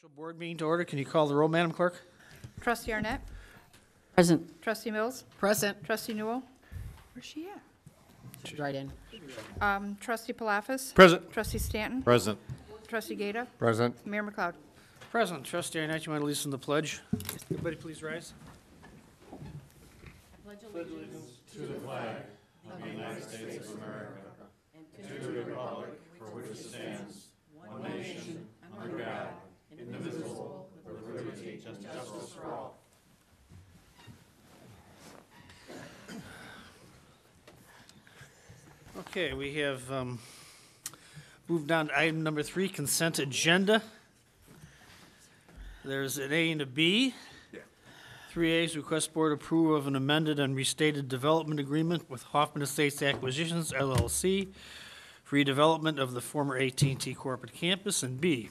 Special board meeting to order. Can you call the roll, Madam Clerk? Trustee Arnett? Present. Trustee Mills? Present. Trustee Newell? Where's she at? She's right in. Trustee Palafis? Present. Trustee Stanton? Present. Trustee Gata? Present. Mayor McLeod? Present. Trustee Arnett, you want to lead us in the pledge? Everybody please rise. Okay, we have moved on to item number 3, consent agenda. There's an A and a B. 3A is request board approval of an amended and restated development agreement with Hoffman Estates Acquisitions LLC for redevelopment of the former AT&T corporate campus. And B,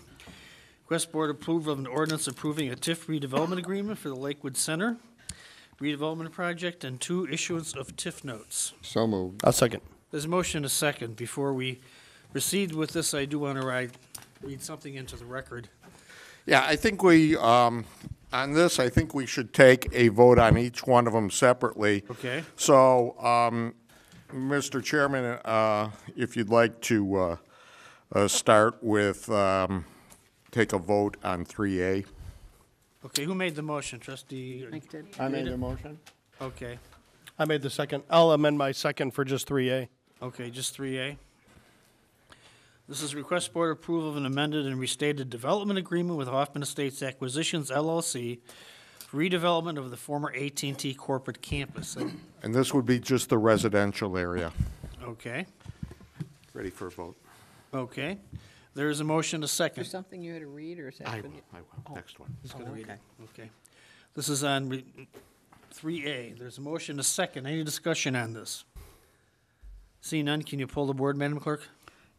request board approval of an ordinance approving a TIF redevelopment agreement for the Lakewood Center redevelopment project and 2 issuance of TIF notes. So moved. I'll second. There's a motion and a second. Before we proceed with this, I do want to read something into the record. Yeah, I think we, on this, I think we should take a vote on each one of them separately. Okay. So, Mr. Chairman, if you'd like to start with, take a vote on 3A. Okay, who made the motion? Trustee? Mike did. I made the motion. Okay. I made the second. I'll amend my second for just 3A. Okay, just 3A. This is request board approval of an amended and restated development agreement with Hoffman Estates Acquisitions LLC for redevelopment of the former AT&T corporate campus. And this would be just the residential area. Okay, Ready for a vote? okay. There is a motion, a Is second. there something you had to read, or is that? I for will, the- Next one. Who's gonna read okay. it? Okay. This is on 3A. There's a motion, a second. Any discussion on this? Seeing none, can you pull the board, Madam Clerk?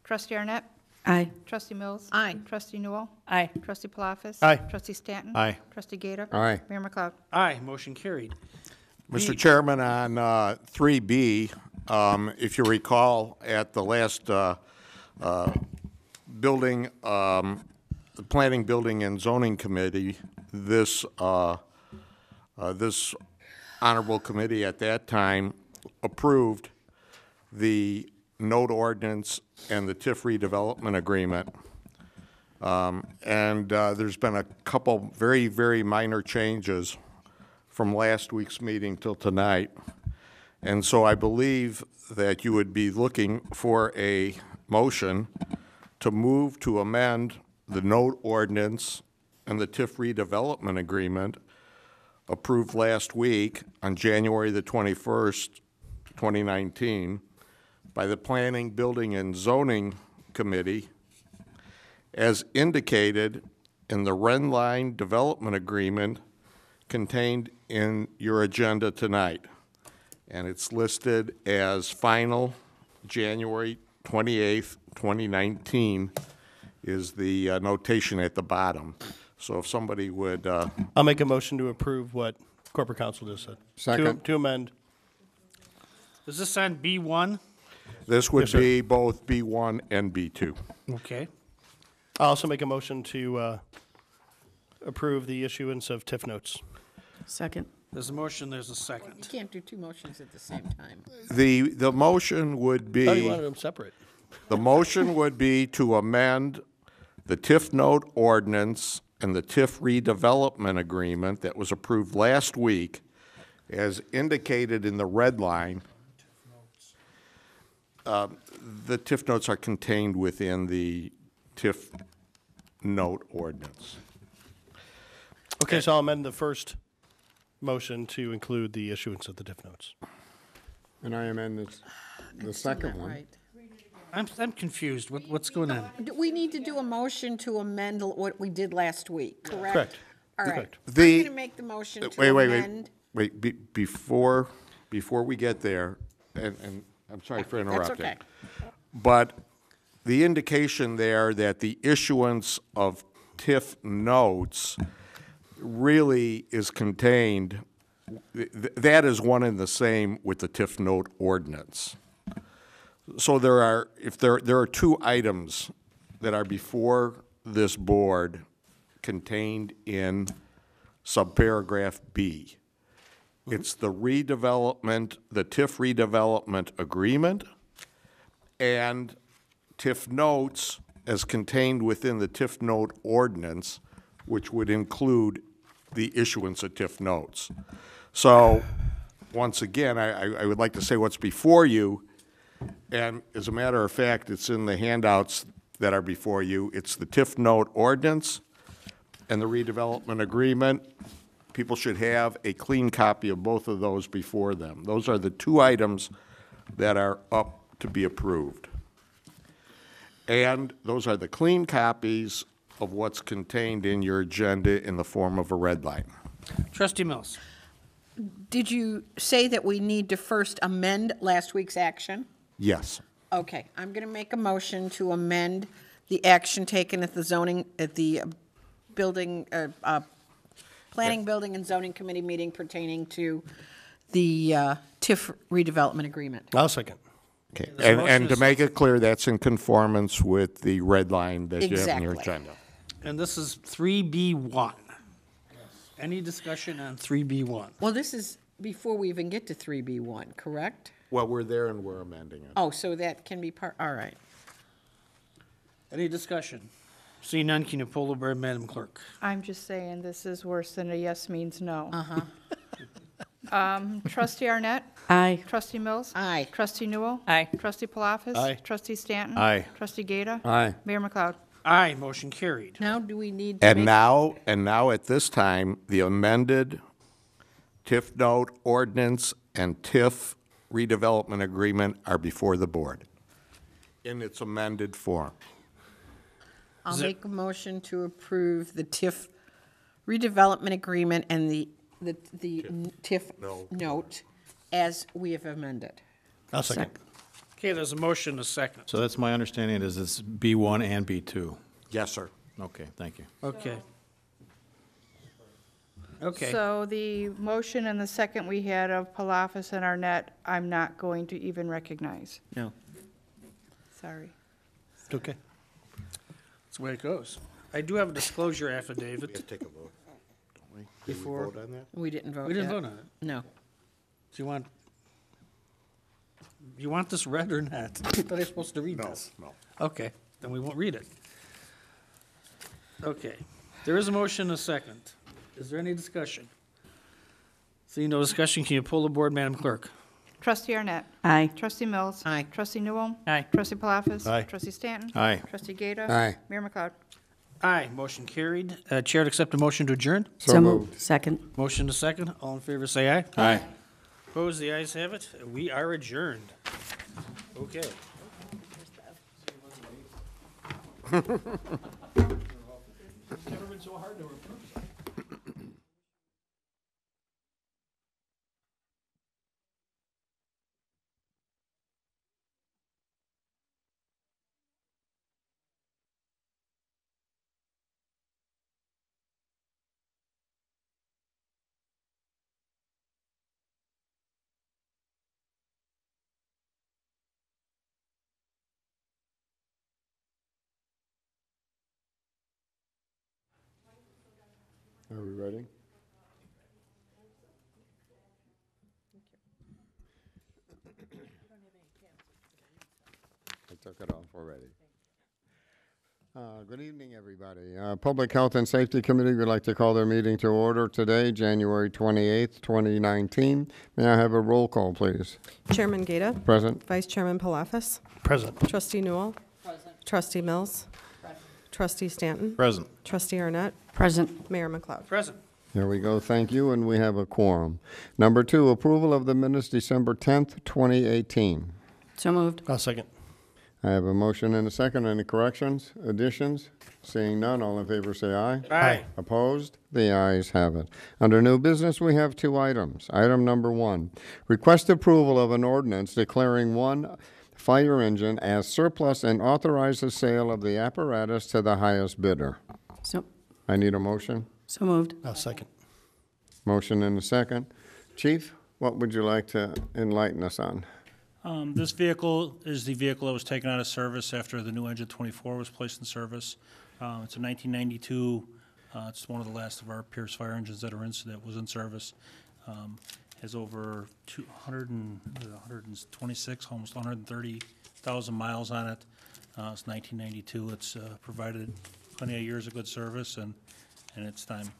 Trustee Arnett? Aye. Trustee Mills? Aye. Trustee Newell? Aye. Trustee Palafis? Aye. Trustee Stanton? Aye. Trustee Gata? Aye. Mayor McLeod? Aye, motion carried. Mr. Chairman, on 3B, if you recall, at the last building, the Planning, Building, and Zoning Committee, this honorable committee at that time approved the note ordinance and the TIF redevelopment agreement. There's been a couple very, very minor changes from last week's meeting till tonight. And so I believe that you would be looking for a motion to move to amend the note ordinance and the TIF redevelopment agreement approved last week on January the 21st, 2019 by the Planning, Building, and Zoning Committee as indicated in the Red Line Development Agreement contained in your agenda tonight. And it's listed as final January 28th, 2019 is the notation at the bottom. So if somebody would... I'll make a motion to approve what corporate counsel just said. Second. To amend. Is this on B1? This would Yes, sir. be both B1 and B2. Okay. I'll also make a motion to approve the issuance of TIF notes. Second. There's a motion, there's a You second. can't do 2 motions at the same time. The motion would I thought you be... wanted them separate. The motion would be to amend the TIF note ordinance and the TIF redevelopment agreement that was approved last week as indicated in the red line. The TIF notes are contained within the TIF note ordinance. Okay, so I'll amend the first motion to include the issuance of the TIF notes. And I amend the second one. Right. I'm confused. What's going on? We need to do a motion to amend what we did last week, correct? Correct. All right. Correct. I'm The- going to make the motion to Wait, amend. before we get there, and I'm sorry for interrupting. okay. But the indication there that the issuance of TIF notes really is contained, that is one and the same with the TIF note ordinance. So there are 2 items that are before this board contained in subparagraph B. It's the redevelopment, the TIF redevelopment agreement, and TIF notes as contained within the TIF note ordinance, which would include the issuance of TIF notes. So, once again, I would like to say what's before you, and as a matter of fact, it's in the handouts that are before you. It's the TIF note ordinance and the redevelopment agreement. People should have a clean copy of both of those before them. Those are the two items that are up to be approved. And those are the clean copies of what's contained in your agenda in the form of a red line. Trustee Mills. Did you say that we need to first amend last week's action? Yes. Okay, I'm going to make a motion to amend the action taken at the zoning, at the building, planning, building, and zoning committee meeting pertaining to the TIF redevelopment agreement. I'll second. Okay. There's a motion And to is- make it clear, that's in conformance with the red line that you have in your Exactly. agenda. And this is 3B1. Any discussion on 3B1? Well, this is before we even get to 3B1, correct? Well, we're there and we're amending it. Oh, so that can be part, all right. Any discussion? Seeing none, can you poll the board, Madam Clerk? I'm just saying this is worse than a yes means no. Trustee Arnett? Aye. Trustee Mills? Aye. Trustee Newell? Aye. Trustee Palafis? Aye. Trustee Stanton? Aye. Trustee Gata? Aye. Mayor McLeod? Aye, motion carried. Now do we need to And make? now at this time, the amended TIF note ordinance and TIF redevelopment agreement are before the board in its amended form. I'll Is it- make a motion to approve the TIF redevelopment agreement and the TIF note as we have amended. I'll second. Okay, there's a motion, a second. So that's my understanding is it's B1 and B2. Yes, sir. Okay, thank you. Okay. Okay, So the motion and the second we had of Palafis and Arnett, I'm not going to even recognize. No. Sorry. Okay. that's the way it goes. I do have a disclosure We have to affidavit. take a vote, don't we? Did we Before- vote on that? We didn't vote We didn't yet. vote on it. No. Do you want this read or not? I thought I was supposed to read No, this. no. Okay, then we won't read it. Okay, there is a motion, a second. Is there any discussion? Seeing no discussion, can you pull the board, Madam Clerk? Trustee Arnett? Aye. Trustee Mills? Aye. Trustee Newell? Aye. Trustee Palafis? Aye. Trustee Stanton? Aye. Trustee Gata? Aye. Mayor McLeod? Aye, motion carried. Chair to accept a motion to adjourn. So moved. Second. Motion to second. All in favor, say aye. Aye. Opposed, the ayes have it. We are adjourned. Okay. Are we ready? I took it off already. Good evening, everybody. Public Health and Safety Committee would like to call their meeting to order today, January 28th, 2019. May I have a roll call, please? Chairman Gata. Present? Vice Chairman Palafis. Present. Trustee Newell. Trustee Mills. Trustee Stanton. Present. Trustee Arnett. Present. Mayor McLeod. Present. There we go. Thank you, and we have a quorum. Number 2, approval of the minutes, December 10th, 2018. So moved. I'll second. I have a motion and a second. Any corrections, additions? Seeing none, all in favor say aye. Aye. Opposed? The ayes have it. Under new business, we have 2 items. Item number 1, request approval of an ordinance declaring one fire engine as surplus and authorize the sale of the apparatus to the highest bidder. So I need a motion. moved. I'll second. Motion and a second. Chief, what would you like to enlighten us on? This vehicle is the vehicle that was taken out of service after the new engine 24 was placed in service. It's a 1992 It's one of the last of our Pierce fire engines that was in service. Has over 126, almost 130,000 miles on it. It's 1992. It's provided plenty of years of good service, and it's time.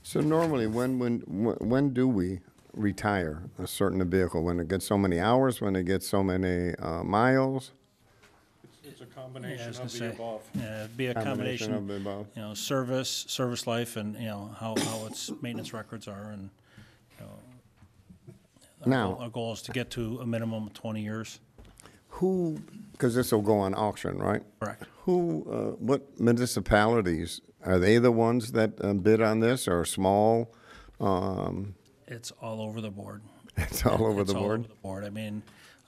So normally, when do we retire a certain vehicle? When it gets so many hours, when it gets so many miles? It's a Yeah, I combination was of gonna the say, above. yeah, it'd be a Combination combination, of the above. service life, and, how its maintenance records are, and, Now, our goal is to get to a minimum of 20 years. who, because this will go on auction, right? Correct. What municipalities, are they the ones that bid on this, or small? It's all over the board. It's all over It's the all over board? the board. I mean,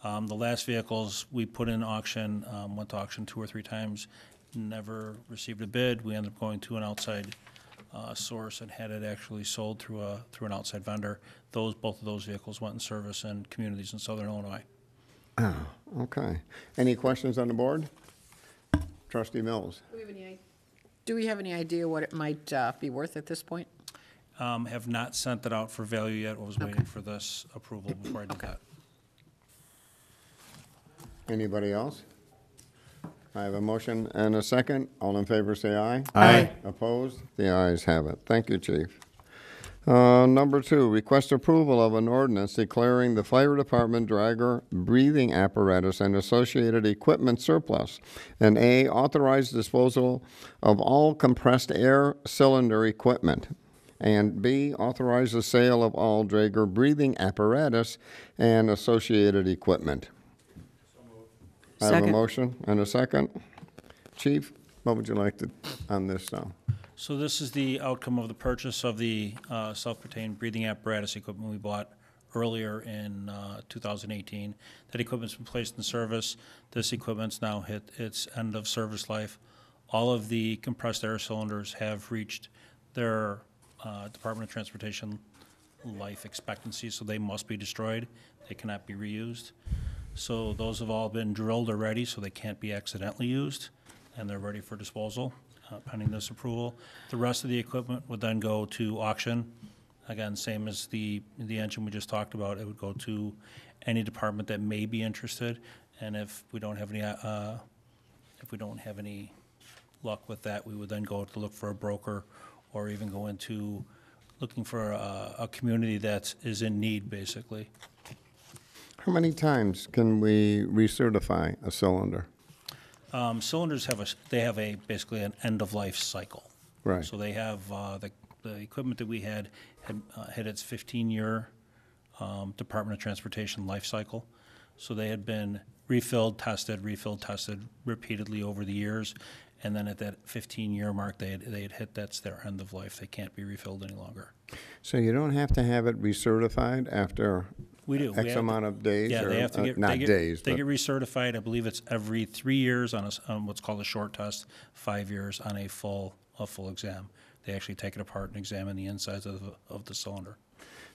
the last vehicles we put in auction, went to auction 2 or 3 times, never received a bid. We ended up going to an outside source and had it actually sold through an outside vendor. Both of those vehicles went in service in communities in southern Illinois. Oh, okay. Any questions on the board? Trustee Mills? Do we have any idea what it might be worth at this point? Have not sent it out for value yet. I was waiting for this approval before I did that. Anybody else? I have a motion and a second. All in favor, say aye. Aye. Opposed? The ayes have it. Thank you, Chief. Number 2, request approval of an ordinance declaring the fire department dragger breathing apparatus and associated equipment surplus. And A, authorize disposal of all compressed air cylinder equipment. And B, authorize the sale of all dragger breathing apparatus and associated equipment. I have a Second. motion and a second. Chief, what would you like to, on this now? So this is the outcome of the purchase of the self-contained breathing apparatus equipment we bought earlier in 2018. That equipment's been placed in service. This equipment's now hit its end of service life. All of the compressed air cylinders have reached their Department of Transportation life expectancy, so they must be destroyed. They cannot be reused. So those have all been drilled already, so they can't be accidentally used, and they're ready for disposal, pending this approval. The rest of the equipment would then go to auction. Again, same as the engine we just talked about, it would go to any department that may be interested, and if we don't have any luck with that, we would then go to look for a broker, or even go into looking for a community that is in need, basically. How many times can we recertify a cylinder? Cylinders have basically an end-of-life cycle. Right. So they have, the equipment that we had hit its 15-year Department of Transportation life cycle. So they had been refilled, tested repeatedly over the years. And then at that 15-year mark, they had hit, that's their end of life. They can't be refilled any longer. So you don't have to have it recertified after We do. X amount of days? Yeah, or, they have to get, not they get, days, they but get recertified. I believe it's every 3 years on what's called a short test, 5 years on a full exam. They actually take it apart and examine the insides of the cylinder.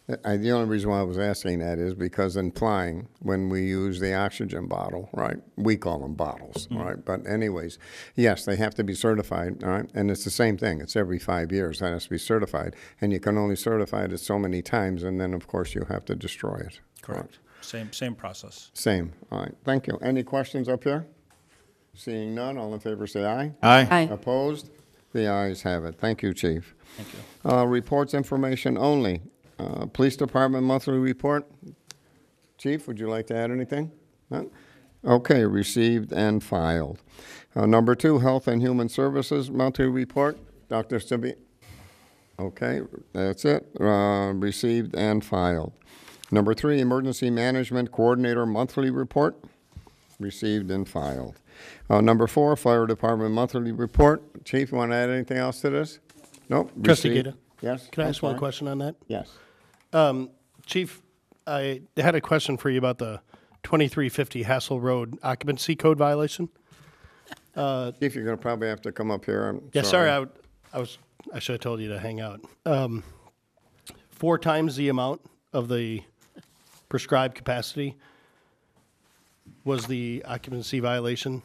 The only reason why I was asking that is because in flying, when we use the oxygen bottle, right, we call them bottles, right? But anyways, yes, they have to be certified, all right? And it's the same thing. It's every 5 years that has to be certified. And you can only certify it so many times, and then, of course, you have to destroy it. Correct. Same process. Same. All right. Thank you. Any questions up here? Seeing none, all in favor say aye. Aye. Opposed? The ayes have it. Thank you, Chief. Thank you. Reports information only. Police Department monthly report. Chief, would you like to add anything? None? Okay, received and filed. Number 2, Health and Human Services monthly report. Dr. Stibbe. Okay, that's it. Received and filed. Number 3, Emergency Management Coordinator monthly report. Received and filed. Number 4, Fire Department monthly report. Chief, you want to add anything else to this? Nope. Trustee Received. Gata? Yes? Can I I'm ask one sorry. question on that? Yes. Chief, I had a question for you about the 2350 Hassel Road occupancy code violation. Chief, you're going to probably have to come up here. I'm Yeah, sorry, I should have told you to hang out. 4 times the amount of the prescribed capacity was the occupancy violation.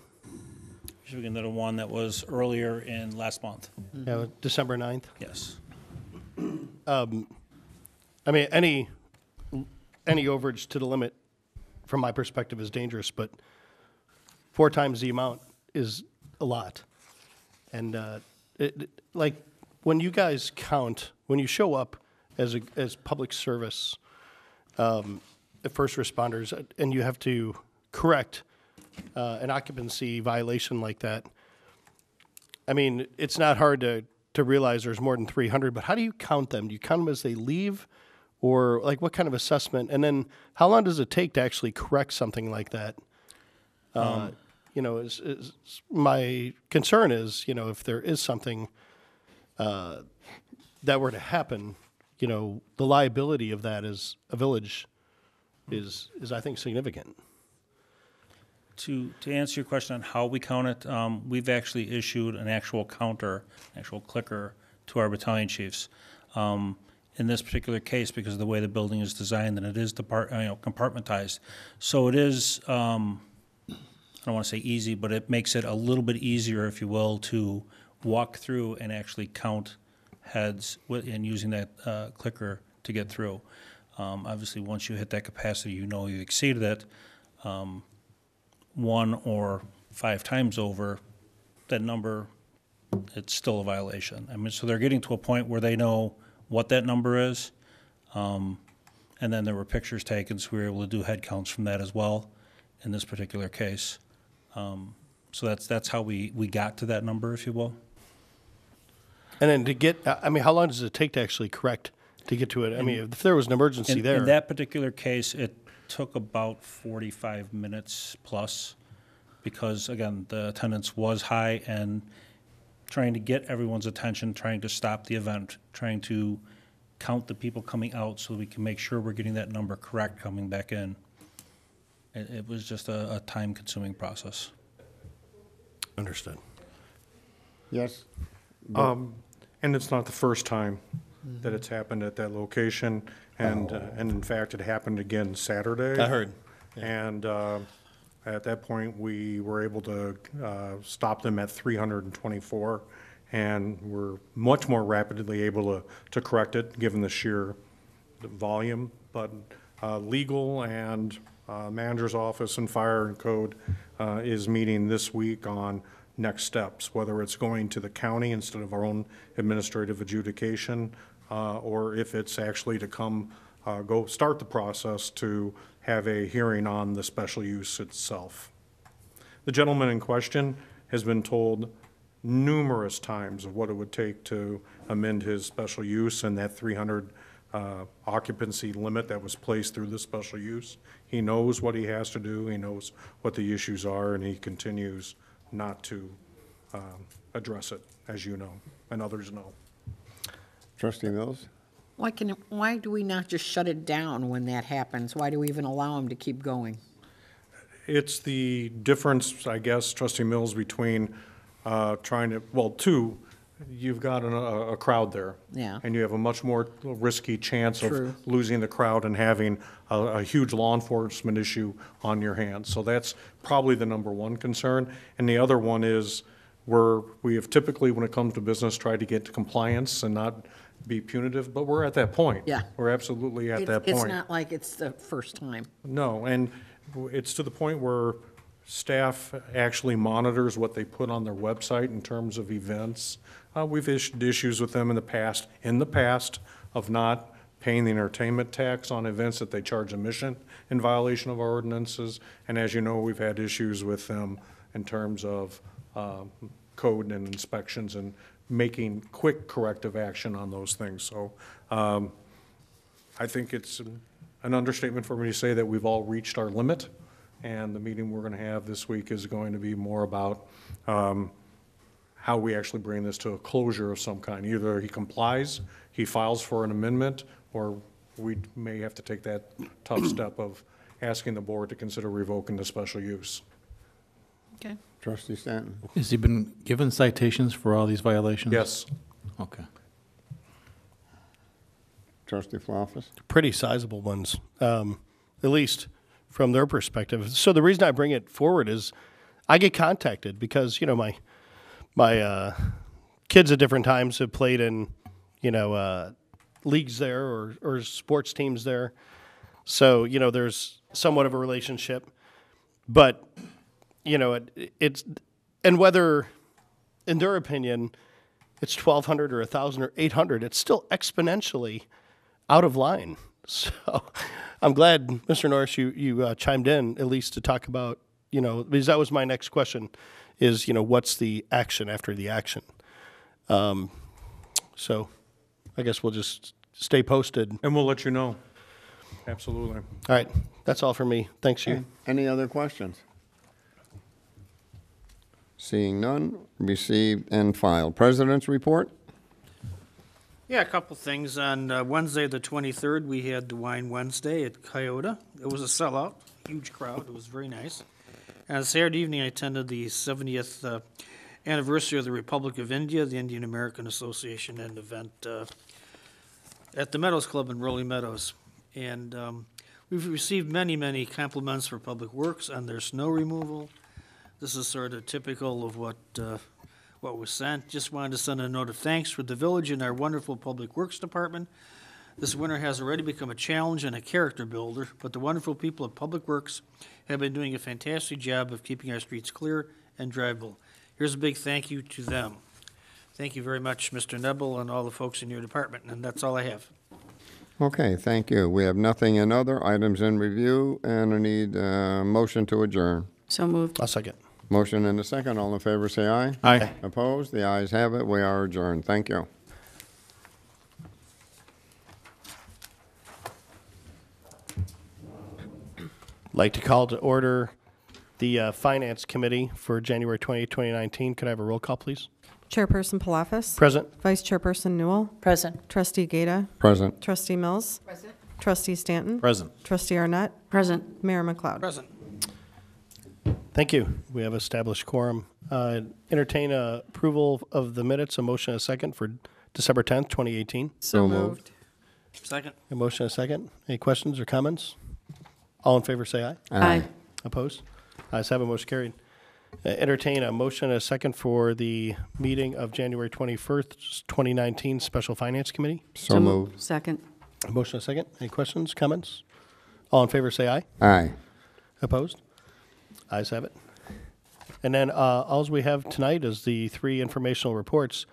Speaking of the one that was earlier in last month. Yeah, December 9th. Yes. I mean, any overage to the limit, from my perspective, is dangerous, but 4 times the amount is a lot. And like, when you guys count, when you show up as public service, first responders, and you have to correct an occupancy violation like that, I mean, it's not hard to realize there's more than 300, but how do you count them? Do you count them as they leave? Or like what kind of assessment? And then how long does it take to actually correct something like that? You know, is my concern is, you know, if there is something that were to happen, you know, the liability of that as a village is I think significant. To answer your question on how we count it, we've actually issued an actual counter, actual clicker to our battalion chiefs. In this particular case, because of the way the building is designed, and it is compartmentized. So it is, I don't want to say easy, but it makes it a little bit easier, if you will, to walk through and actually count heads and using that clicker to get through. Obviously, once you hit that capacity, you know you exceeded it. 1 or 5 times over, that number, it's still a violation. I mean, so they're getting to a point where they know what that number is. And then there were pictures taken, so we were able to do head counts from that as well in this particular case. So that's how we got to that number, if you will. And then to get, I mean, how long does it take to actually correct to get to it? I mean, if there was an emergency there. In that particular case, it took about 45 minutes plus because, again, the attendance was high and trying to get everyone's attention, trying to stop the event, trying to count the people coming out so we can make sure we're getting that number correct coming back in. It was just a time-consuming process. Understood. Yes? And it's not the first time that it's happened at that location, and in fact, it happened again Saturday. I heard. And at that point, we were able to stop them at 324, and we're much more rapidly able to correct it, given the sheer volume. But legal and manager's office and fire and code is meeting this week on next steps, whether it's going to the county instead of our own administrative adjudication, or if it's actually to come go start the process to have a hearing on the special use itself. The gentleman in question has been told numerous times of what it would take to amend his special use and that 300 occupancy limit that was placed through the special use. He knows what he has to do, he knows what the issues are, and he continues not to address it, as you know, and others know. Trustee Mills? Why do we not just shut it down when that happens? Why do we even allow them to keep going? It's the difference, I guess, Trustee Mills, between trying to, well, two, you've got a crowd there. Yeah. And you have a much more risky chance True. of losing the crowd and having a huge law enforcement issue on your hands. So that's probably the number one concern. And the other one is we have typically, when it comes to business, tried to get to compliance and not be punitive, but we're at that point. Yeah. We're absolutely at that point. It's not like it's the first time. No, and it's to the point where staff actually monitors what they put on their website in terms of events. We've issued issues with them in the past of not paying the entertainment tax on events that they charge admission in violation of our ordinances. And as you know, we've had issues with them in terms of code and inspections and making quick corrective action on those things. So I think it's an understatement for me to say that we've all reached our limit, and the meeting we're going to have this week is going to be more about how we actually bring this to a closure of some kind. Either he complies, he files for an amendment, or we may have to take that tough step of asking the board to consider revoking the special use. Okay. Trustee Stanton? Has he been given citations for all these violations? Yes. Okay. Trustee Floffice? Pretty sizable ones, at least from their perspective. So the reason I bring it forward is I get contacted because, my kids at different times have played in, leagues there or sports teams there. So, there's somewhat of a relationship. But, it's, and whether, in their opinion, it's 1,200 or 1,000 or 800, it's still exponentially out of line. So I'm glad, Mr. Norris, you chimed in at least to talk about, because that was my next question is, what's the action after the action? So I guess we'll just stay posted. And we'll let you know. Absolutely. All right. That's all for me. Thanks, you. Any other questions? Seeing none, received and filed. President's report? Yeah, a couple things. On Wednesday, the 23rd, we had the Wine Wednesday at Coyote. It was a sellout, huge crowd. It was very nice. And on Saturday evening, I attended the 70th anniversary of the Republic of India, the Indian American Association, and event at the Meadows Club in Rolling Meadows. And we've received many, many compliments for Public Works on their snow removal. This is sort of typical of what was sent. Just wanted to send a note of thanks for the village and our wonderful Public Works Department. This winter has already become a challenge and a character builder, but the wonderful people of Public Works have been doing a fantastic job of keeping our streets clear and drivable. Here's a big thank you to them. Thank you very much, Mr. Nebel, and all the folks in your department, and that's all I have. Okay, thank you. We have nothing in other items in review, and I need a motion to adjourn. So moved. I'll second. Motion and a second. All in favor, say aye. Aye. Opposed? The ayes have it. We are adjourned. Thank you. Like to call to order the Finance Committee for January 20, 2019. Could I have a roll call, please? Chairperson Palafis. Present. Vice Chairperson Newell. Present. Trustee Gata. Present. Trustee Mills. Present. Trustee Stanton. Present. Trustee Arnett. Present. Mayor McLeod. Present. Thank you. We have established quorum. Entertain approval of the minutes, a motion and a second for December 10th, 2018. So moved. Second. A motion and a second. Any questions or comments? All in favor, say aye. Aye. Opposed? Ayes have a motion carried. Entertain a motion and a second for the meeting of January 21st, 2019, Special Finance Committee. So moved. Second. A motion and a second. Any questions, comments? All in favor, say aye. Aye. Opposed? Ayes have it. And then all we have tonight is the three informational reports.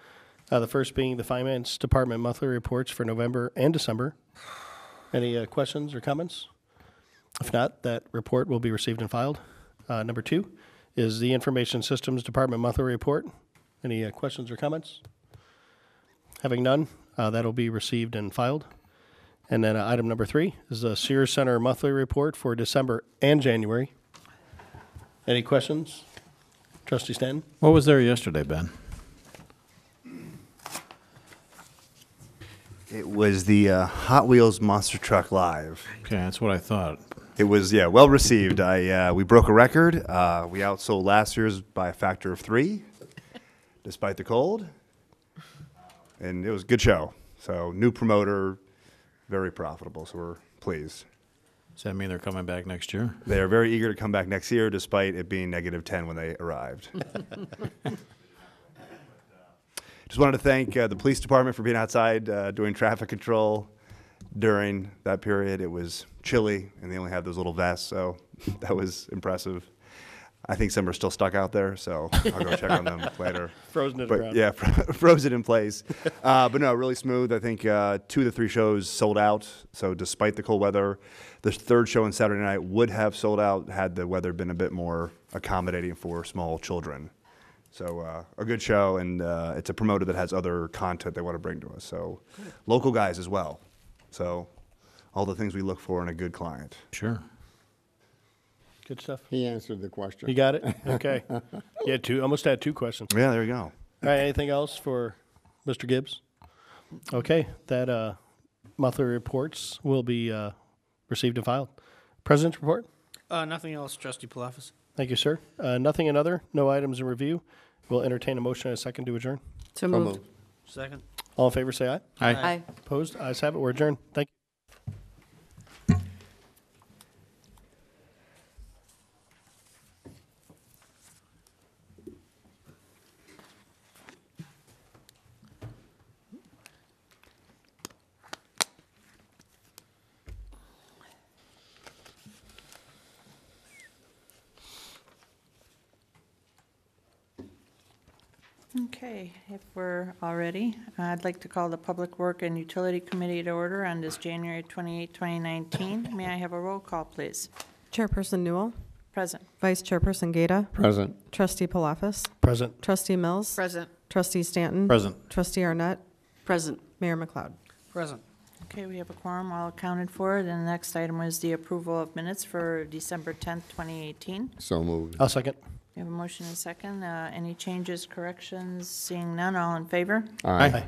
The first being the Finance Department monthly reports for November and December. Any questions or comments? If not, that report will be received and filed. Number two is the Information Systems Department monthly report. Any questions or comments? Having none, that'll be received and filed. And then item number three is the Sears Center monthly report for December and January. Any questions? Trustee Stanton? What was there yesterday, Ben? It was the Hot Wheels Monster Truck Live. Okay, that's what I thought. It was, well received. We broke a record. We outsold last year's by a factor of 3, despite the cold. And it was a good show. So new promoter, very profitable, so we're pleased. Does that mean they're coming back next year? They are very eager to come back next year, despite it being -10 when they arrived. Just wanted to thank the police department for being outside doing traffic control during that period. It was chilly, and they only had those little vests, so that was impressive. I think some are still stuck out there, so I'll go check on them later. Frozen to the ground. Yeah, frozen in place. But no, really smooth. I think 2 of the 3 shows sold out, so despite the cold weather, the third show on Saturday night would have sold out had the weather been a bit more accommodating for small children. So a good show, and it's a promoter that has other content they want to bring to us. So local guys as well. So all the things we look for in a good client. Sure. Good stuff. He answered the question. You got it? Okay. You had almost had 2 questions. Yeah, there you go. All right, anything else for Mr. Gibbs? Okay, that monthly reports will be received and filed. President's report? Nothing else, Trustee Palafis. Thank you, sir. Nothing in other, no items in review. We'll entertain a motion and a second to adjourn. So moved. Second. All in favor, say aye. Aye. Aye. Opposed? Ayes have it. We're adjourned. Thank you. Okay, if we're all ready, I'd like to call the Public Work and Utility Committee to order on this January 28, 2019. May I have a roll call, please? Chairperson Newell, Present. Vice Chairperson Gata, Present. Trustee Palafis, Present. Trustee Mills, Present. Trustee Stanton. Present. Trustee Arnett, Present. Mayor McLeod. Present. Okay, we have a quorum all accounted for. Then the next item is the approval of minutes for December 10th, 2018. So moved. I'll second. We have a motion and a second. Any changes, corrections? Seeing none, all in favor? Aye.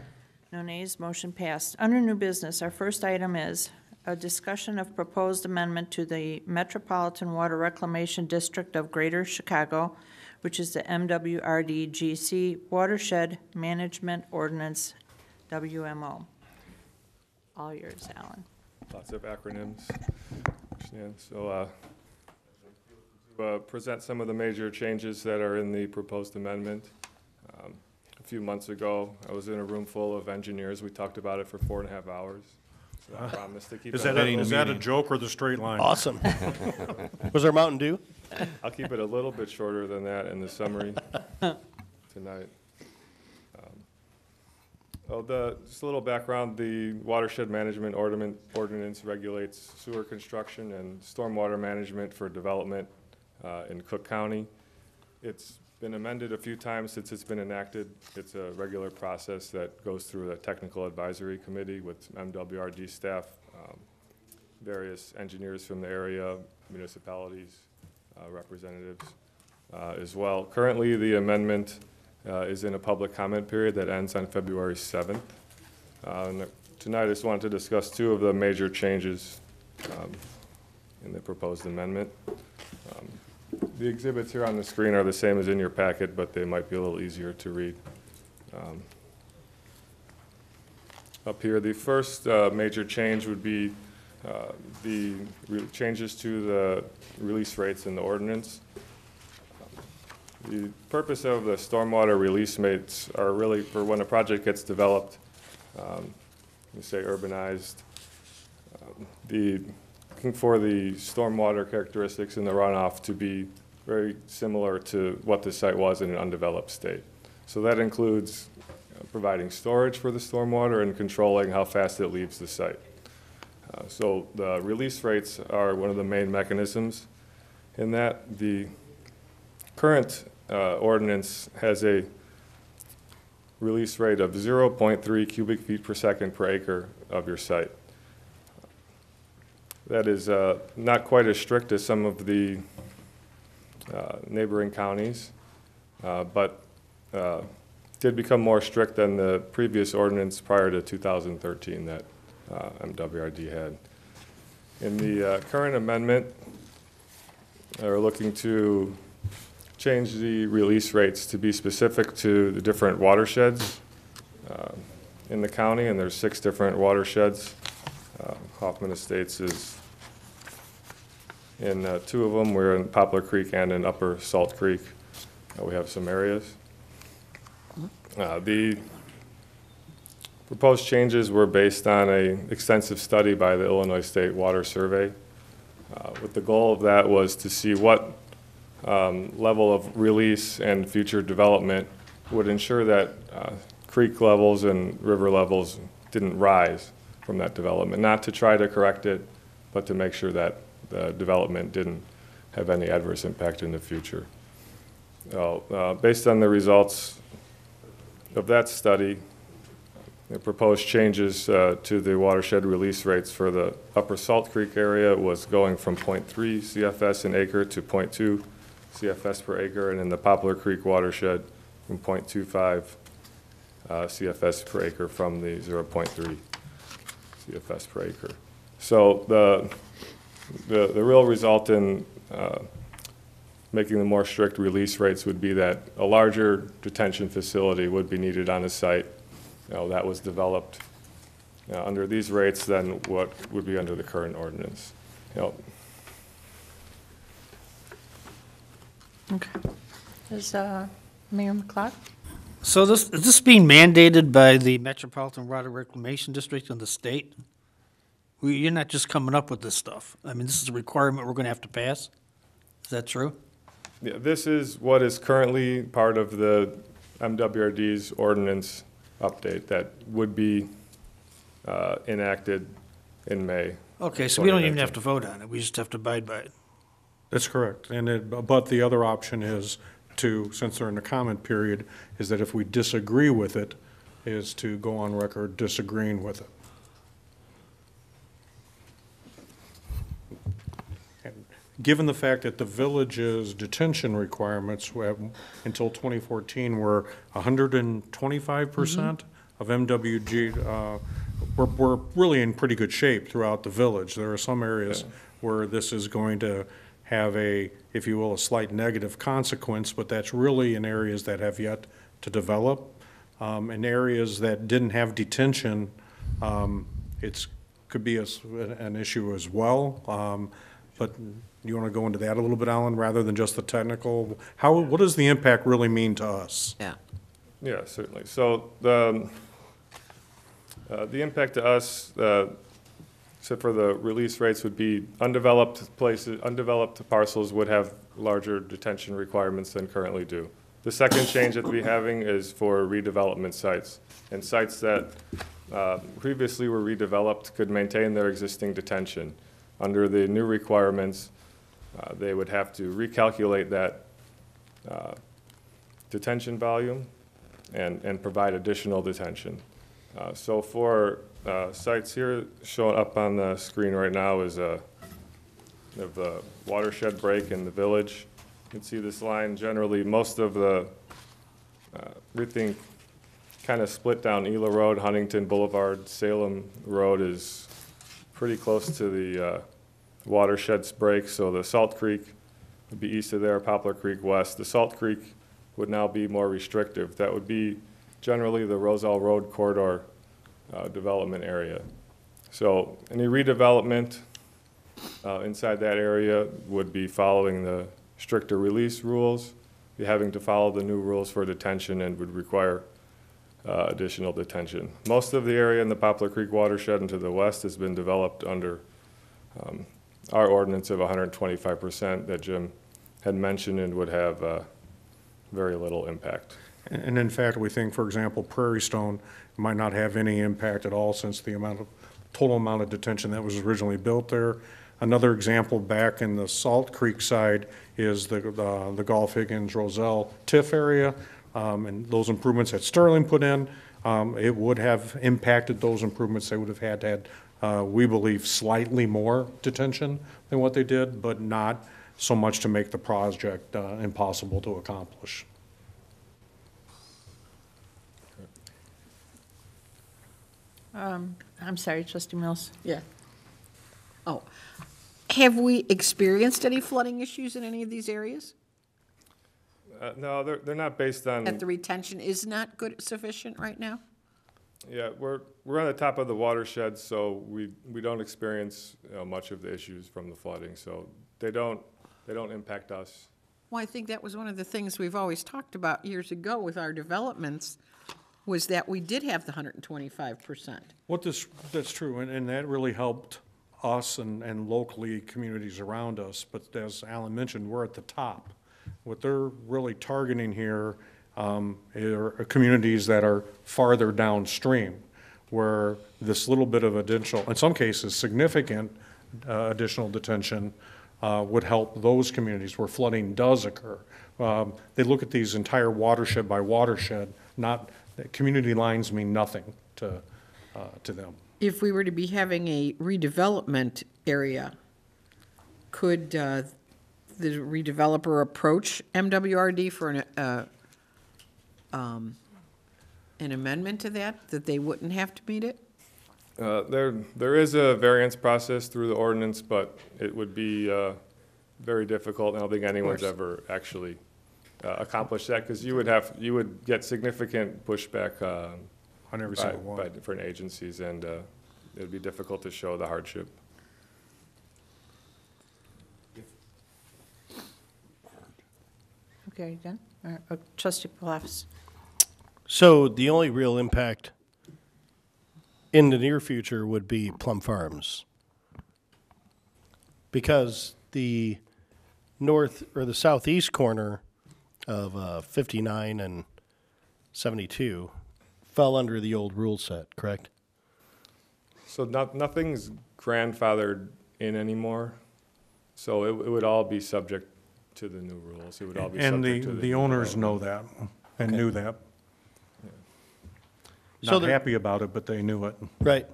No nays, motion passed. Under new business, our first item is a discussion of proposed amendment to the Metropolitan Water Reclamation District of Greater Chicago, which is the MWRD-GC Watershed Management Ordinance, WMO. All yours, Alan. Lots of acronyms. Understand. So, to present some of the major changes that are in the proposed amendment. A few months ago, I was in a room full of engineers. We talked about it for 4.5 hours. So I promise to keep Is it. that a joke or the straight line? Awesome. Was there Mountain Dew? I'll keep it a little bit shorter than that in the summary tonight. Just a little background, the watershed management ordinance regulates sewer construction and stormwater management for development in Cook County. It's been amended a few times since it's been enacted. It's a regular process that goes through the technical advisory committee with MWRD staff, various engineers from the area, municipalities, representatives as well. Currently, the amendment is in a public comment period that ends on February 7th. Tonight, I just wanted to discuss two of the major changes in the proposed amendment. The exhibits here on the screen are the same as in your packet, but they might be a little easier to read. Up here, the first major change would be the changes to the release rates in the ordinance. The purpose of the stormwater release rates are really for when a project gets developed, you say urbanized, looking for the stormwater characteristics in the runoff to be very similar to what the site was in an undeveloped state. So that includes providing storage for the stormwater and controlling how fast it leaves the site. So the release rates are one of the main mechanisms in that. The current ordinance has a release rate of 0.3 cubic feet per second per acre of your site. That is not quite as strict as some of the neighboring counties, but did become more strict than the previous ordinance prior to 2013 that MWRD had. In the current amendment, we're looking to change the release rates to be specific to the different watersheds in the county, and there's 6 different watersheds. Hoffman Estates is in 2 of them. We're in Poplar Creek and in Upper Salt Creek. We have some areas. The proposed changes were based on an extensive study by the Illinois State Water Survey. With the goal of that was to see what level of release and future development would ensure that creek levels and river levels didn't rise from that development. Not to try to correct it, but to make sure that the development didn't have any adverse impact in the future. Based on the results of that study, the proposed changes to the watershed release rates for the Upper Salt Creek area was going from 0.3 CFS an acre to 0.2 CFS per acre, and in the Poplar Creek watershed from 0.25 CFS per acre from the 0.3 CFS per acre. So the real result in making the more strict release rates would be that a larger detention facility would be needed on a site that was developed under these rates than what would be under the current ordinance. Okay. Is Mayor McLeod? So is this being mandated by the Metropolitan Water Reclamation District and the state? You're not just coming up with this stuff. I mean, this is a requirement we're going to have to pass? Is that true? Yeah, this is what is currently part of the MWRD's ordinance update that would be enacted in May. Okay, so we don't even have to vote on it, we just have to abide by it. That's correct. But the other option is to, since they're in the comment period, is that if we disagree with it, is to go on record disagreeing with it. And given the fact that the village's detention requirements until 2014 were 125% of MWG, we're really in pretty good shape throughout the village. There are some areas where this is going to have a, if you will, a slight negative consequence, but that's really in areas that have yet to develop. In areas that didn't have detention, could be an issue as well. But you want to go into that a little bit, Alan, rather than just the technical? What does the impact really mean to us? Yeah. Yeah, certainly. So the impact to us, except for the release rates, would be undeveloped parcels would have larger detention requirements than currently do. The second change that we're having is for redevelopment sites. And sites that previously were redeveloped could maintain their existing detention. Under the new requirements, they would have to recalculate that detention volume and provide additional detention. So for sites here shown up on the screen right now is the watershed break in the village. You can see this line. Generally, most of the everything kind of split down Ela Road, Huntington Boulevard, Salem Road is pretty close to the watershed's break. So the Salt Creek would be east of there, Poplar Creek west. The Salt Creek would now be more restrictive. That would be generally the Roselle Road corridor development area. So any redevelopment inside that area would be following the stricter release rules, be having to follow the new rules for detention, and would require additional detention. Most of the area in the Poplar Creek watershed and to the west has been developed under our ordinance of 125% that Jim had mentioned and would have very little impact. And in fact, we think, for example, Prairie Stone might not have any impact at all since the total amount of detention that was originally built there. Another example back in the Salt Creek side is the Golf Higgins Roselle TIF area, and those improvements that Sterling put in, it would have impacted those improvements. They would have had, we believe, slightly more detention than what they did, but not so much to make the project impossible to accomplish. I'm sorry, Trustee Mills. Yeah. Oh, have we experienced any flooding issues in any of these areas? No, they're not based on. That the retention is not sufficient right now? Yeah, we're on the top of the watershed, so we don't experience much of the issues from the flooding. So they don't impact us. Well, I think that was one of the things we've always talked about years ago with our developments, was that we did have the 125%. That's true, and that really helped us and locally communities around us. But as Alan mentioned, we're at the top. What they're really targeting here are communities that are farther downstream, where this little bit of additional, in some cases significant additional detention would help those communities where flooding does occur. They look at these entire watershed by watershed, not community lines mean nothing to them. If we were to be having a redevelopment area, could the redeveloper approach MWRD for an amendment to that they wouldn't have to meet it? There is a variance process through the ordinance, but it would be very difficult. I don't think anyone's ever actually accomplished that, because you would get significant pushback On every single one. by different agencies, and it'd be difficult to show the hardship. Okay, done? Trustee Palafis. So the only real impact in the near future would be Plum Farms, because the north or the southeast corner of 59 and 72 fell under the old rule set, correct? So nothing's grandfathered in anymore, so it would all be subject to the new rules. It would all be And subject to the new owners know development. that and knew that. So Not they're- happy about it, but they knew it. Right.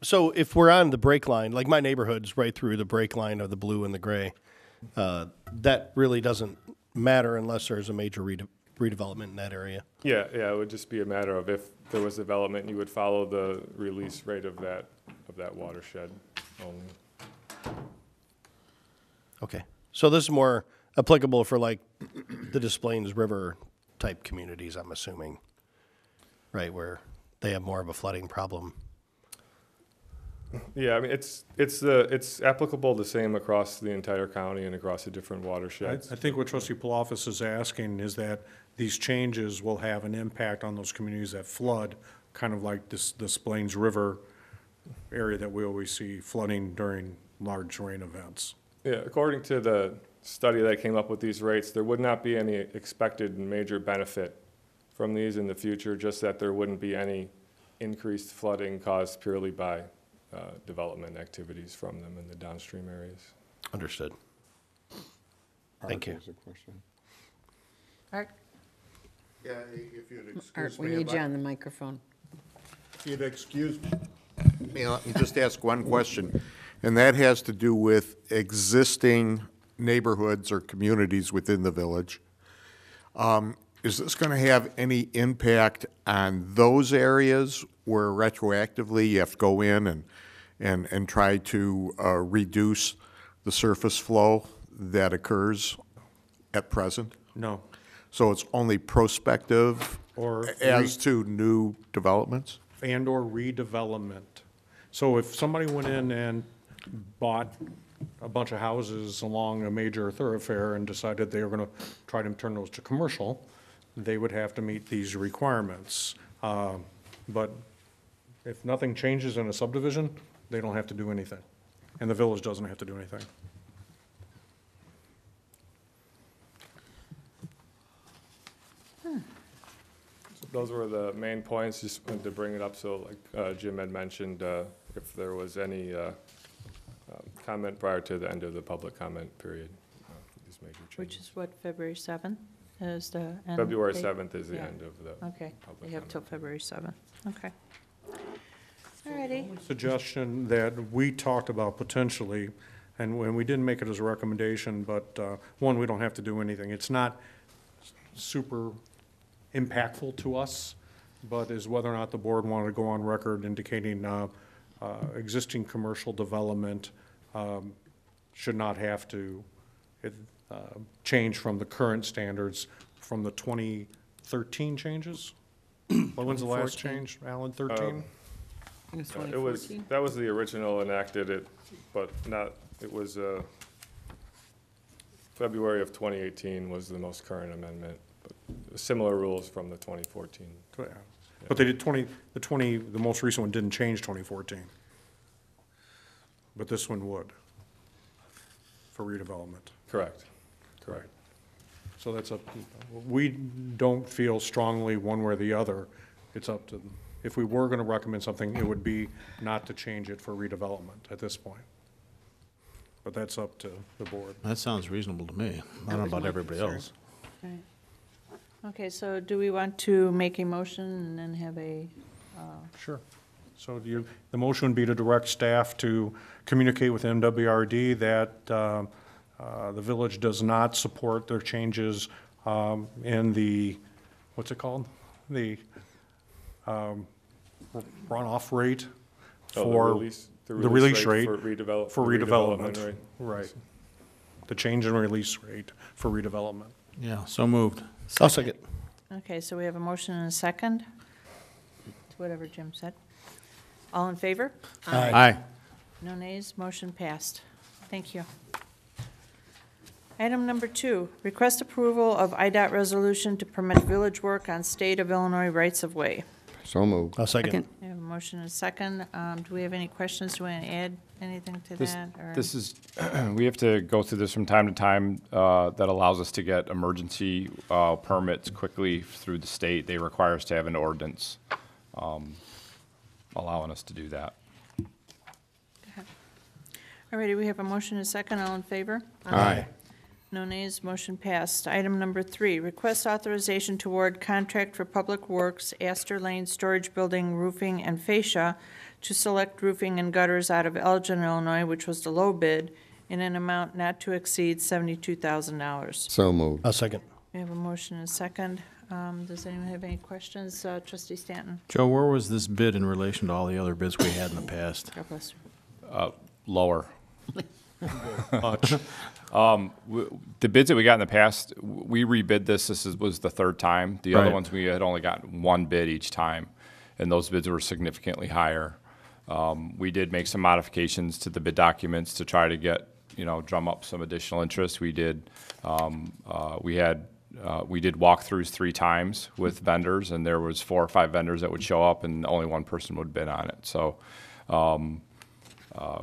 So if we're on the break line, like my neighborhood's right through the break line of the blue and the gray, that really doesn't matter unless there's a major redevelopment in that area. Yeah, it would just be a matter of if there was development, you would follow the release rate of that watershed only. Okay. So this is more applicable for like the Des Plaines River type communities, I'm assuming, right, where they have more of a flooding problem. Yeah, I mean, it's applicable the same across the entire county and across the different I watersheds. think what Trustee Palofis is asking is that these changes will have an impact on those communities that flood, kind of like this Plains River area that we always see flooding during large rain events. Yeah, according to the study that came up with these rates, there would not be any expected major benefit from these in the future, just that there wouldn't be any increased flooding caused purely by development activities from them in the downstream areas. Understood. Thank you. Art has a question. Art, Yeah, if you'd excuse Art, we me, need you on the microphone. if you'd excuse me, let me just ask one question, and that has to do with existing neighborhoods or communities within the village. Is this going to have any impact on those areas where retroactively you have to go in and try to reduce the surface flow that occurs at present? No. So it's only prospective Or as to new developments? And/or redevelopment. So if somebody went in and bought a bunch of houses along a major thoroughfare and decided they were gonna try to turn those to commercial, they would have to meet these requirements. But if nothing changes in a subdivision, they don't have to do anything. And the village doesn't have to do anything. Those were the main points, just wanted to bring it up, so like Jim had mentioned, if there was any comment prior to the end of the public comment period, these major changes. Which is what, February 7th is the end? February date? 7th is the Yeah. end of the Okay, public they have till comment. February 7th, okay. All righty, Suggestion that we talked about potentially, and when we didn't make it as a recommendation, but, one, we don't have to do anything. It's not super impactful to us, but is whether or not the board wanted to go on record indicating, existing commercial development, should not have to, change from the current standards from the 2013 changes? When's the last 2014. change, Alan, 13? It was It was, 2014. that was the original enacted, but it was February of 2018 was the most current amendment, but similar rules from the 2014. Yeah. But they did the most recent one didn't change 2014. But this one would, for redevelopment. Correct. So that's up, we don't feel strongly one way or the other. It's up to, if we were gonna recommend something, it would be not to change it for redevelopment at this point. But that's up to the board. That sounds reasonable to me. I don't know was about my everybody concern. else. right. Okay, so do we want to make a motion and then have a, Sure. So the motion would be to direct staff to communicate with MWRD that the village does not support their changes in the, what's it called? The runoff rate Oh, for, the release rate for redevelopment. for redevelopment. Right. The change in release rate for redevelopment. Yeah, so moved. I'll second. okay, so we have a motion and a second, to whatever Jim said. All in favor? Aye. No nays, motion passed. Thank you. Item number 2, request approval of IDOT resolution to permit village work on state of Illinois rights-of-way. So moved. I'll second. We have a motion and a second. Do we have any questions? Do we want to add anything to This, that? Or? this is, we have to go through this from time to time. That allows us to get emergency permits quickly through the state. They require us to have an ordinance allowing us to do that. All righty, we have a motion and a second. All in favor? Aye. No nays, motion passed. Item number 3, request authorization to award contract for Public Works, Astor Lane Storage Building Roofing and Fascia to Select Roofing and Gutters out of Elgin, Illinois, which was the low bid, in an amount not to exceed $72,000. So moved. I'll second. We have a motion and a second. Does anyone have any questions? Trustee Stanton? Joe, where was this bid in relation to all the other bids we had in the past? God bless you. Lower. The bids that we got in the past, we rebid this. Was the third time. The other Right. ones, we had only gotten one bid each time, and those bids were significantly higher. We did make some modifications to the bid documents to try to get, drum up some additional interest. We did, we did walkthroughs 3 times with vendors, and there was 4 or 5 vendors that would show up, and only one person would bid on it. So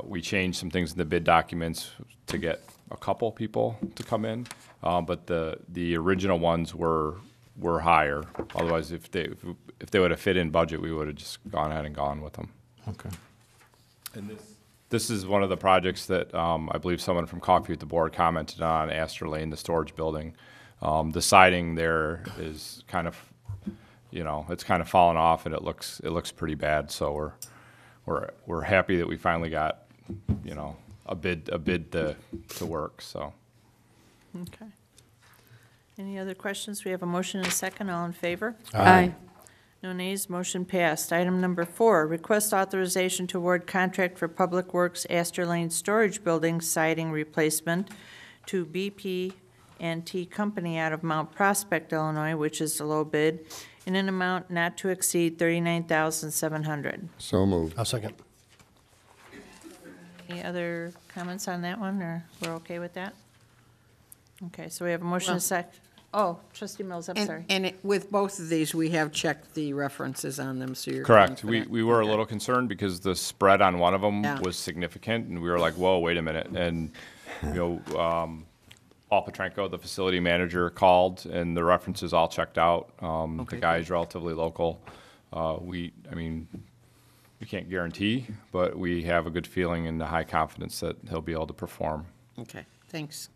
we changed some things in the bid documents to get a couple people to come in, but the original ones were higher. Otherwise, if they would have fit in budget, we would have just gone ahead and gone with them. Okay. And this is one of the projects that I believe someone from Coffee with the Board commented on, Astor Lane, the storage building. The siding there is kind of, it's kind of fallen off, and it looks pretty bad. So we're happy that we finally got, a bid to work. So. Okay. Any other questions? We have a motion and a second. All in favor? Aye. No nays, motion passed. Item number 4, request authorization to award contract for Public Works Astor Lane Storage Building siding replacement to BP&T Company out of Mount Prospect, Illinois, which is the low bid, in an amount not to exceed $39,700. So moved. I'll second. Any other comments on that one, or we're okay with that? Okay, so we have a motion and a sec. Oh, Trustee Mills, I'm sorry. And with both of these, we have checked the references on them, so you're Correct. confident. We were a little concerned because the spread on one of them Yeah. was significant, and we were like, whoa, wait a minute. And, Paul Petrenko, the facility manager, called, and the references all checked out. Okay, The guy's relatively local. We can't guarantee, but we have a good feeling and a high confidence that he'll be able to perform. Okay, thanks.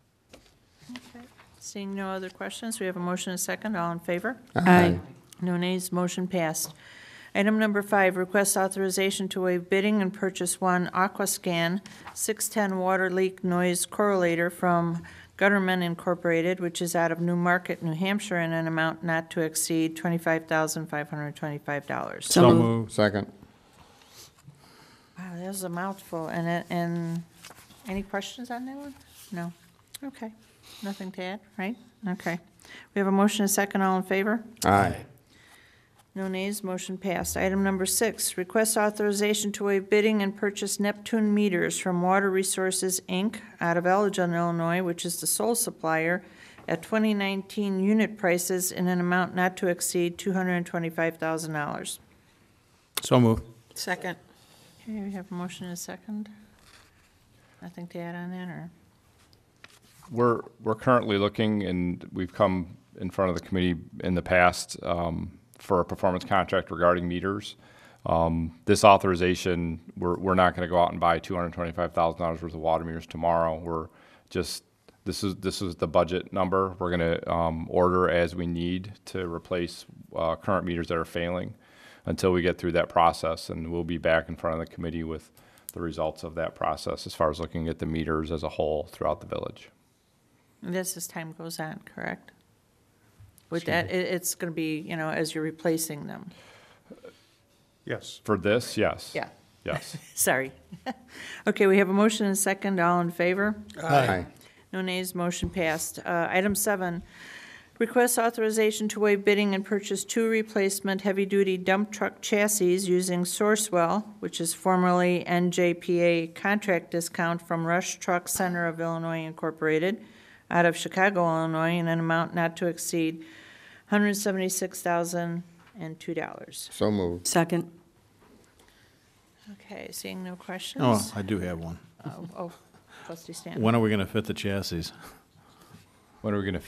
Okay. Seeing no other questions, we have a motion and a second. All in favor? Aye. No nays, motion passed. Item number 5, request authorization to waive bidding and purchase one Aquascan 610 water leak noise correlator from Gutterman Incorporated, which is out of New Market, New Hampshire, in an amount not to exceed $25,525. So moved. Second. Wow, that was a mouthful. And any questions on that one? No? Okay. Nothing to add, right? Okay. We have a motion and a second. All in favor? Aye. No nays, motion passed. Item number 6, request authorization to waive bidding and purchase Neptune meters from Water Resources, Inc., out of Elgin, Illinois, which is the sole supplier, at 2019 unit prices in an amount not to exceed $225,000. So moved. Second. Okay, we have a motion and a second. Nothing to add on that, or? We're currently looking, and we've come in front of the committee in the past for a performance contract regarding meters. This authorization, we're not going to go out and buy $225,000 worth of water meters tomorrow. We're just, this is the budget number. We're going to order as we need to replace current meters that are failing until we get through that process, and we'll be back in front of the committee with the results of that process as far as looking at the meters as a whole throughout the village. This as time goes on, correct? With that, it's going to be, as you're replacing them. Yes. For this, yes. Yeah. Yes. Sorry. Okay, we have a motion and a second. All in favor? Aye. No nays, motion passed. Item 7, request authorization to waive bidding and purchase 2 replacement heavy-duty dump truck chassis using Sourcewell, which is formerly NJPA contract discount from Rush Truck Center of Illinois Incorporated, out of Chicago, Illinois, in an amount not to exceed $176,002. So moved. Second. Okay, seeing no questions? Oh, I do have one. Oh, trustee Stanton. When are we gonna fit the chassis? When are we gonna?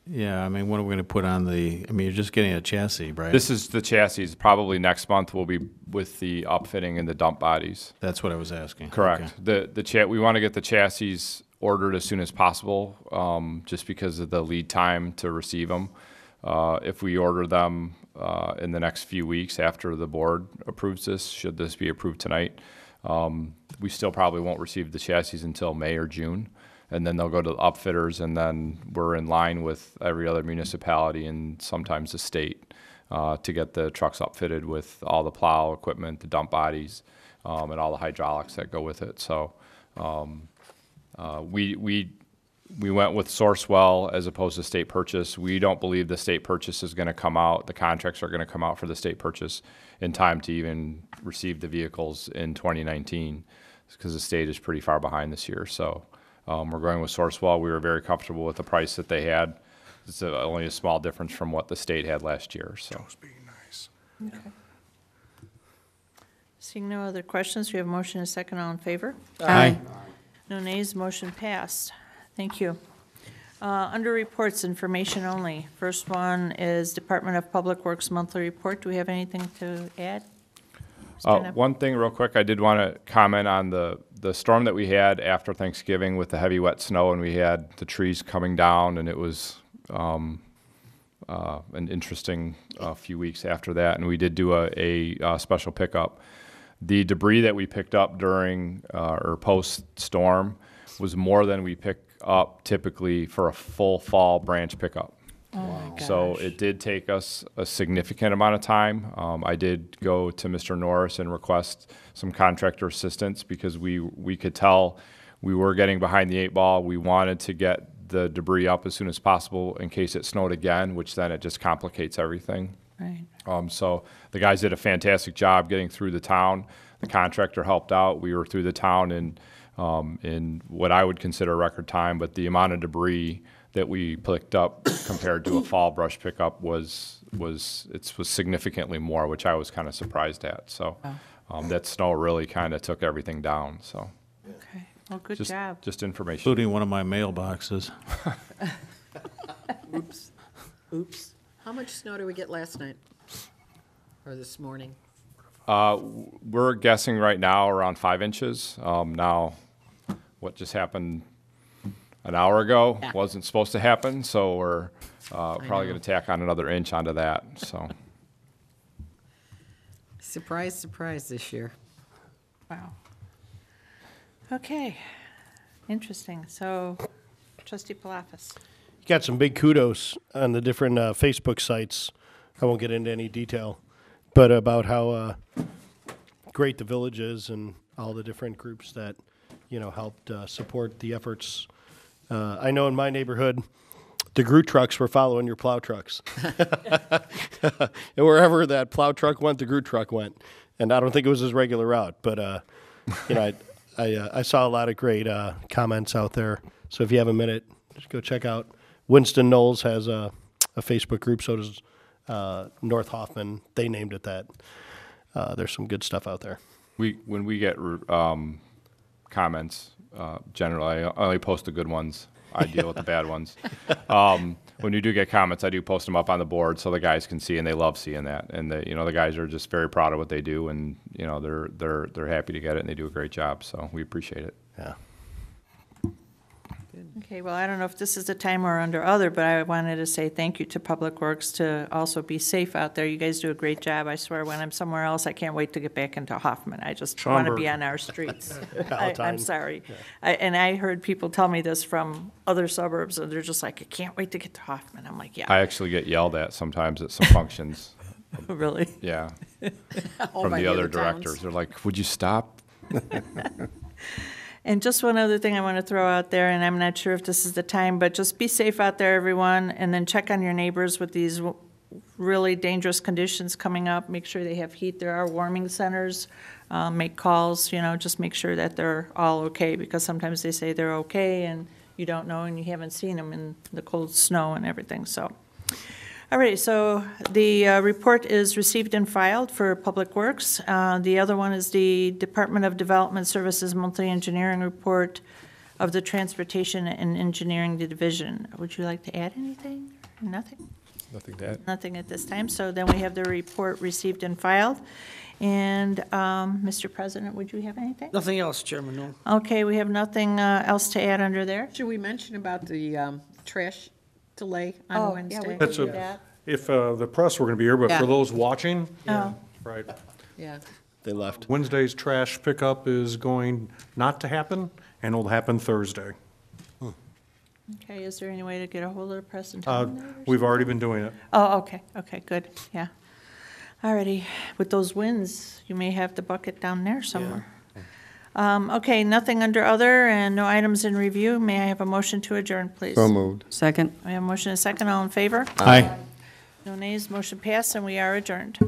Yeah, I mean, when are we gonna put on the, I mean, you're just getting a chassis, right? This is the chassis. Probably next month will be with the upfitting and the dump bodies. That's what I was asking. Correct. Okay. We want to get the chassis ordered as soon as possible, just because of the lead time to receive them. If we order them in the next few weeks after the board approves this, should this be approved tonight, we still probably won't receive the chassis until May or June. And then they'll go to the upfitters, and then we're in line with every other municipality and sometimes the state to get the trucks upfitted with all the plow equipment, the dump bodies, and all the hydraulics that go with it. So we went with Sourcewell as opposed to state purchase. We don't believe the state purchase is going to come out, the contracts are going to come out for the state purchase in time to even receive the vehicles in 2019, because the state is pretty far behind this year. So we're going with Sourcewell. We were very comfortable with the price that they had. It's only a small difference from what the state had last year. So. Okay. Seeing no other questions, we have a motion and a second. All in favor? Aye. No nays, motion passed. Thank you. Under reports, information only. First one is Department of Public Works monthly report. Do we have anything to add? Stand up. One thing real quick, I did want to comment on the storm that we had after Thanksgiving with the heavy wet snow, and we had the trees coming down, and it was an interesting few weeks after that, and we did do a special pickup. The debris that we picked up during or post-storm was more than we pick up typically for a full fall branch pickup. Oh my gosh. So it did take us a significant amount of time. I did go to Mr. Norris and request some contractor assistance because we could tell we were getting behind the 8 ball. We wanted to get the debris up as soon as possible in case it snowed again, which then it just complicates everything. Right. So the guys did a fantastic job getting through the town. The contractor helped out. We were through the town in what I would consider a record time, but the amount of debris that we picked up compared to a fall brush pickup was significantly more, which I was kind of surprised at. So that snow really kind of took everything down. So Okay. Well, good job. just information. Including one of my mailboxes. Oops. Oops. How much snow did we get last night? Or this morning? We're guessing right now around 5 inches. Now, what just happened an hour ago wasn't supposed to happen, so we're probably going to tack on another inch onto that. So, Surprise, surprise this year. Wow. Okay. Interesting. So, trustee Palafis. Got some big kudos on the different Facebook sites. I won't get into any detail, but about how great the village is and all the different groups that, helped support the efforts. I know in my neighborhood, the Groot trucks were following your plow trucks. And wherever that plow truck went, the Groot truck went. And I don't think it was his regular route, but, I saw a lot of great comments out there. So if you have a minute, just go check out. Winston Knowles has a Facebook group, so does North Hoffman. They named it that. There's some good stuff out there. when we get comments, generally, I only post the good ones. I deal with the bad ones. When you do get comments, I do post them up on the board so the guys can see, and they love seeing that. And the guys are just very proud of what they do, and they're happy to get it, and they do a great job. So we appreciate it. Yeah. Okay, well, I don't know if this is the time or under other, but I wanted to say thank you to Public Works to also be safe out there. You guys do a great job. I swear, when I'm somewhere else, I can't wait to get back into Hoffman. I just want to be on our streets. I'm sorry. And I heard people tell me this from other suburbs, and they're just like, I can't wait to get to Hoffman. I'm like, yeah. I actually get yelled at sometimes at some functions. Really? Yeah. Oh, From by the other towns. directors. They're like, would you stop? And just one other thing I want to throw out there, and I'm not sure if this is the time, but just be safe out there, everyone, and then check on your neighbors with these really dangerous conditions coming up. Make sure they have heat. There are warming centers. Make calls, just make sure that they're all okay, because sometimes they say they're okay, and you don't know, and you haven't seen them in the cold snow and everything, so. All right, so the report is received and filed for Public Works. The other one is the Department of Development Services Monthly Engineering Report of the Transportation and Engineering Division. Would you like to add anything? Nothing? Nothing to add. Nothing at this time. So then we have the report received and filed. And, Mr. President, would you have anything? Nothing else, Chairman, no. Okay, we have nothing else to add under there. Should we mention about the trash delay on Oh, yeah, Wednesday? we That's could do a- that. If the press were going to be here, but Yeah. for those watching, Oh. right, Yeah. They left. Wednesday's trash pickup is going not to happen, and it'll happen Thursday. Okay, is there any way to get a hold of the press and tell them that? or We've already been doing it. Oh, okay, good, yeah. Alrighty, with those winds, you may have the bucket down there somewhere. Okay, nothing under other and no items in review. May I have a motion to adjourn, please? So moved. Second. We have a motion and a second, all in favor? Aye. No nays, motion passed, and we are adjourned.